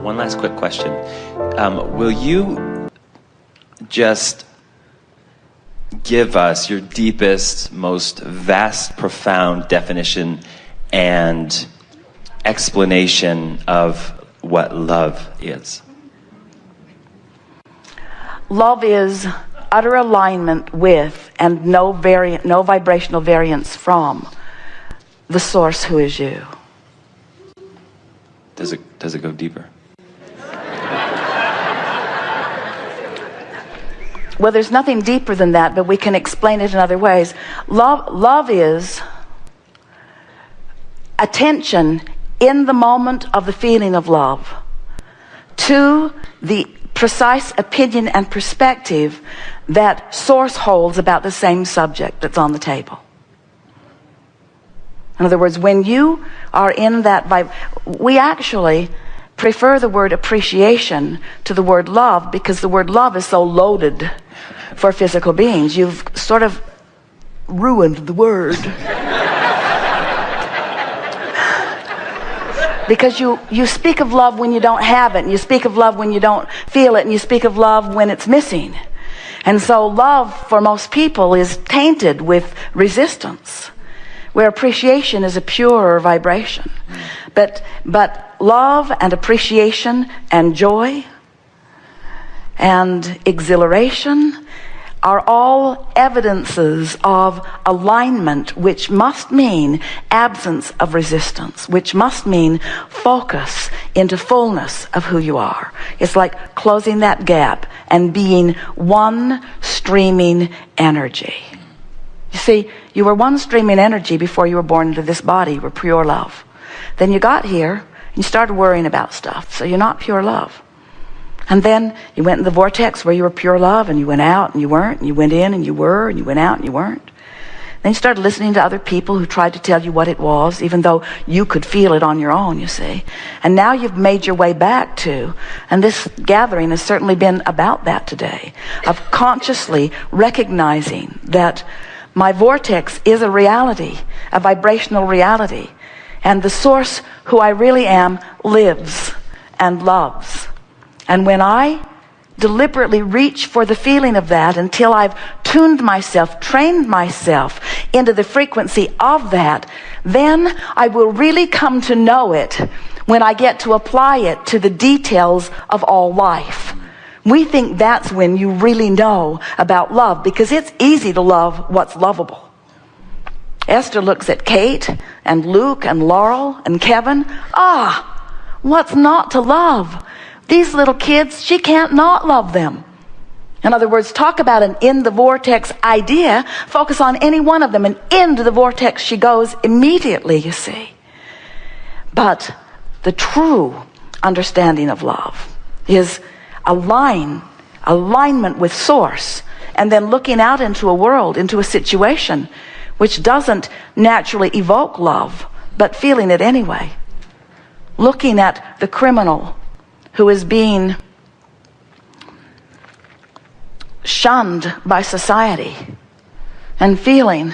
One last quick question. Will you just give us your deepest, most vast, profound definition and explanation of what love is? Love is utter alignment with and no vibrational variance from the source who is you. Does it go deeper? Well, there's nothing deeper than that, but we can explain it in other ways. Love is attention in the moment of the feeling of love to the precise opinion and perspective that source holds about the same subject that's on the table. In other words, when you are in that vibe, we actually prefer the word appreciation to the word love because the word love is so loaded for physical beings. You've sort of ruined the word. Because you speak of love when you don't have it, and you speak of love when you don't feel it, and you speak of love when it's missing. And so love for most people is tainted with resistance, where appreciation is a purer vibration. But love and appreciation and joy and exhilaration are all evidences of alignment, which must mean absence of resistance, which must mean focus into fullness of who you are. It's like closing that gap and being one streaming energy. You see, you were one streaming energy before you were born into this body. You were pure love. Then you got here and you started worrying about stuff, so you're not pure love. And then you went in the vortex where you were pure love, and you went out and you weren't, and you went in and you were, and you went out and you weren't. Then you started listening to other people who tried to tell you what it was, even though you could feel it on your own, you see. And now you've made your way back to, and this gathering has certainly been about that today, of consciously recognizing that my vortex is a reality, a vibrational reality, and the source who I really am lives and loves. And when I deliberately reach for the feeling of that until I've tuned myself, trained myself into the frequency of that, then I will really come to know it when I get to apply it to the details of all life. We think that's when you really know about love, because it's easy to love what's lovable. Esther looks at Kate and Luke and Laurel and Kevin. What's not to love? These little kids, she can't not love them. In other words, talk about an in the vortex idea. Focus on any one of them, and into the vortex she goes immediately, you see. But the true understanding of love is alignment with source, and then looking out into a world, into a situation which doesn't naturally evoke love, but feeling it anyway. Looking at the criminal who is being shunned by society and feeling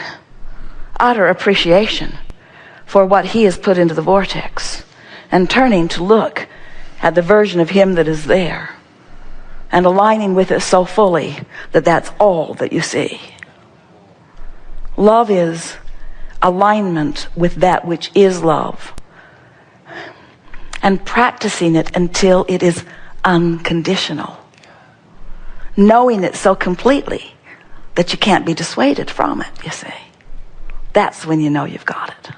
utter appreciation for what he has put into the vortex, and turning to look at the version of him that is there and aligning with it so fully that that's all that you see. Love is alignment with that which is love, and practicing it until it is unconditional. Knowing it so completely that you can't be dissuaded from it, you see. That's when you know you've got it.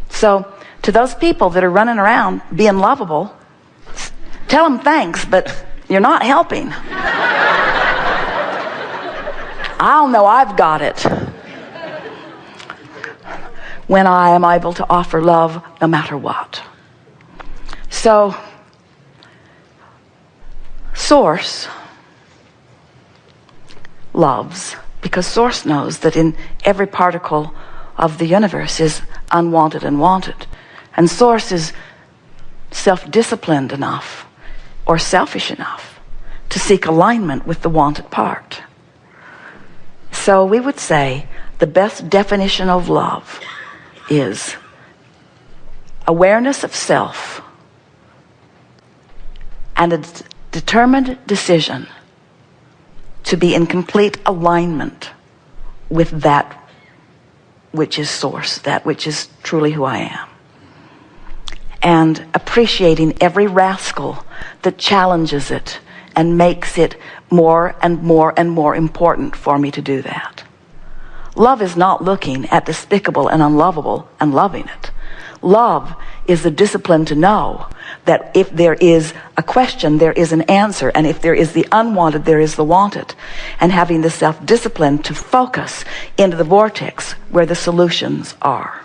So, to those people that are running around being lovable, tell them thanks, but you're not helping. I'll know I've got it when I am able to offer love no matter what. So, Source loves because Source knows that in every particle of the universe is unwanted and wanted. And Source is self-disciplined enough or selfish enough to seek alignment with the wanted part. So we would say the best definition of love is awareness of self and a determined decision to be in complete alignment with that which is source, that which is truly who I am. And appreciating every rascal that challenges it and makes it more and more and more important for me to do that. Love is not looking at despicable and unlovable and loving it. Love is the discipline to know that if there is a question, there is an answer, and if there is the unwanted, there is the wanted. And having the self-discipline to focus into the vortex where the solutions are.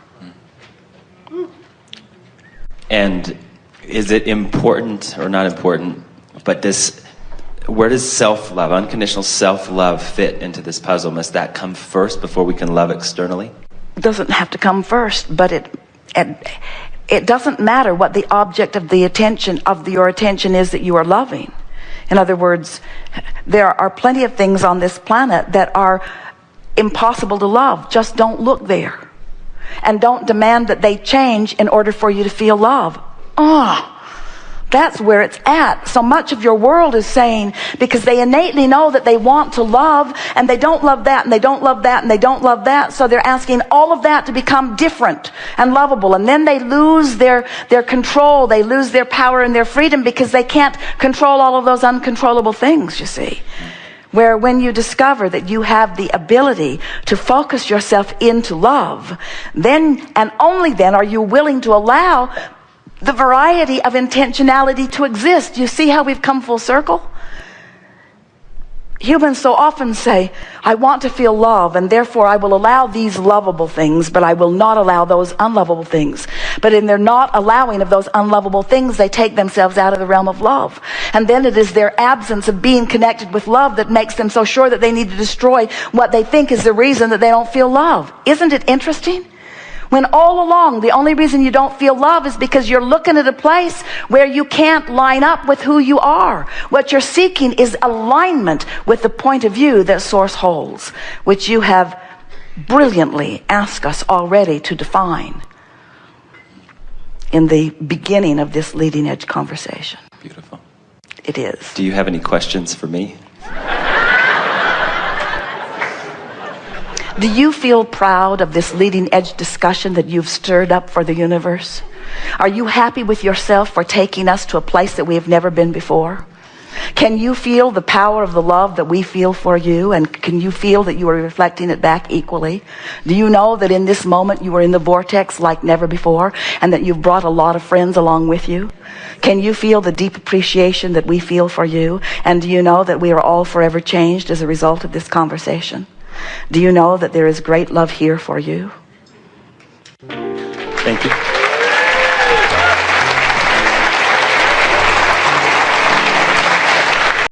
And is it important or not important, but where does self-love, unconditional self-love fit into this puzzle? Must that come first before we can love externally? It doesn't have to come first, but it doesn't matter what the object of the attention of your attention is that you are loving. In other words, there are plenty of things on this planet that are impossible to love. Just don't look there. And don't demand that they change in order for you to feel love. That's where it's at. So much of your world is saying, because they innately know that they want to love, and they don't love that, and they don't love that, and they don't love that, so they're asking all of that to become different and lovable. And then they lose their control, they lose their power and their freedom, because they can't control all of those uncontrollable things, you see. Where when you discover that you have the ability to focus yourself into love, then and only then are you willing to allow the variety of intentionality to exist. You see how we've come full circle? Humans so often say, I want to feel love, and therefore I will allow these lovable things, but I will not allow those unlovable things. But in their not allowing of those unlovable things, they take themselves out of the realm of love. And then it is their absence of being connected with love that makes them so sure that they need to destroy what they think is the reason that they don't feel love. Isn't it interesting? When all along, the only reason you don't feel love is because you're looking at a place where you can't line up with who you are. What you're seeking is alignment with the point of view that Source holds, which you have brilliantly asked us already to define in the beginning of this leading edge conversation. Beautiful. It is. Do you have any questions for me? Do you feel proud of this leading edge discussion that you've stirred up for the universe? Are you happy with yourself for taking us to a place that we have never been before? Can you feel the power of the love that we feel for you? And can you feel that you are reflecting it back equally? Do you know that in this moment you are in the vortex like never before, and that you've brought a lot of friends along with you? Can you feel the deep appreciation that we feel for you? And do you know that we are all forever changed as a result of this conversation? Do you know that there is great love here for you? Thank you.